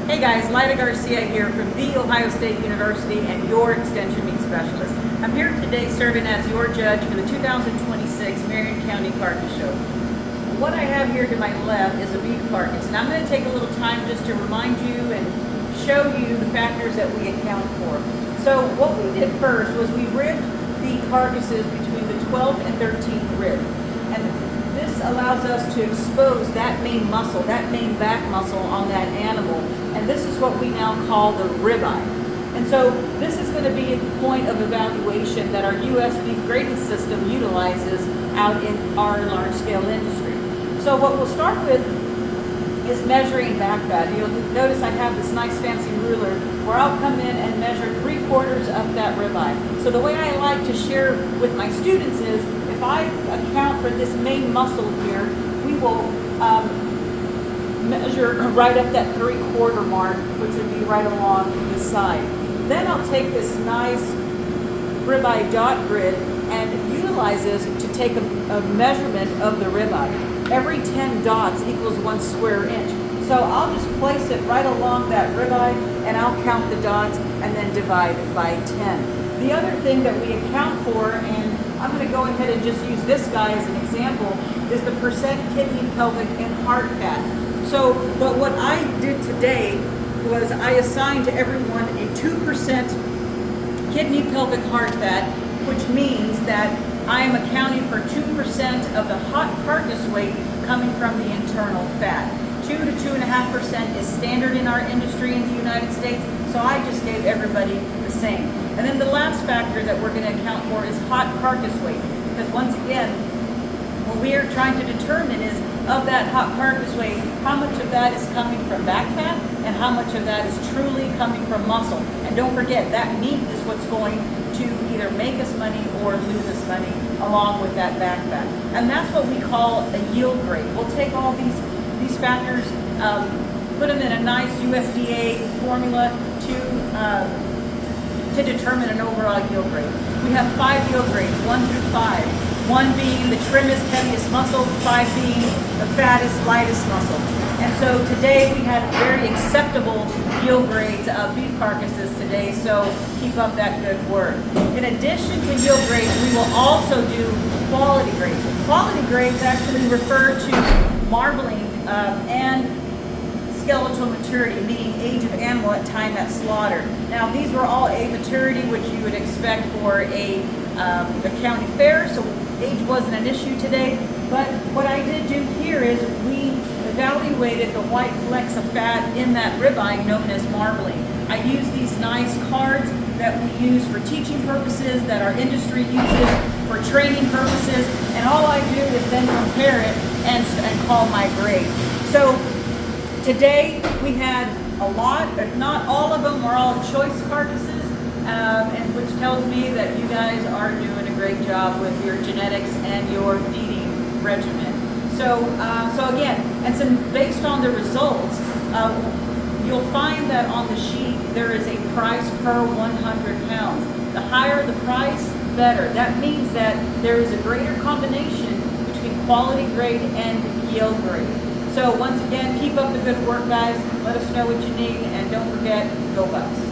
Hey guys, Lyda Garcia here from the Ohio State University and your Extension Meat Specialist. I'm here today serving as your judge for the 2026 Marion County Carcass Show. What I have here to my left is a beef carcass, and I'm going to take a little time just to remind you and show you the factors that we account for. So what we did first was we ribbed the carcasses between the 12th and 13th rib. And this allows us to expose that main muscle, that main back muscle on that animal. And this is what we now call the ribeye. And so this is going to be a point of evaluation that our U.S. beef grading system utilizes out in our large-scale industry. So what we'll start with is measuring back fat. You'll notice I have this nice fancy ruler where I'll come in and measure 3/4 of that ribeye. So the way I like to share with my students is if I account for this main muscle here, we will measure right up that 3/4 mark, which would be right along the side. Then I'll take this nice ribeye dot grid and utilize this to take a measurement of the ribeye. Every 10 dots equals 1 square inch. So I'll just place it right along that ribeye and I'll count the dots and then divide by 10. The other thing that we account for, and I'm going to go ahead and just use this guy as an example, is the percent kidney, pelvic, and heart fat. So, but what I did today was I assigned to everyone a 2% kidney, pelvic, heart fat, which means that I am accounting for 2% of the hot carcass weight coming from the internal fat. 2 to 2.5% is standard in our industry in the United States, so I just gave everybody the same. And then the last factor that we're going to account for is hot carcass weight, because once again, what we are trying to determine is of that hot carcass weight, how much of that is coming from back fat and how much of that is truly coming from muscle. And don't forget, that meat is what's going to either make us money or lose us money along with that back fat. And that's what we call a yield grade. We'll take all these factors, put them in a nice USDA formula to determine an overall yield grade. We have 5 yield grades, 1 through 5. 1 being the trimmest, heaviest muscle, 5 being the fattest, lightest muscle. And so today we had very acceptable yield grades of beef carcasses today, so keep up that good work. In addition to yield grades, we will also do quality grades. Quality grades actually refer to marbling and skeletal maturity, meaning age of animal at time at slaughter. Now these were all a maturity, which you would expect for a county fair, so age wasn't an issue today. But what I did do here is we evaluated the white flecks of fat in that ribeye known as marbling. I use these nice cards that we use for teaching purposes, that our industry uses for training purposes, and all I do is then compare it and call my grade. So today we had a lot, if not all of them, are all choice carcasses, and which tells me that you guys are doing a great job with your genetics and your feeding regimen. So again, and so based on the results, you'll find that on the sheet there is a price per 100 pounds. The higher the price, better. That means that there is a greater combination between quality grade and yield grade. So once again, keep up the good work, guys. Let us know what you need, and don't forget, go Bucks.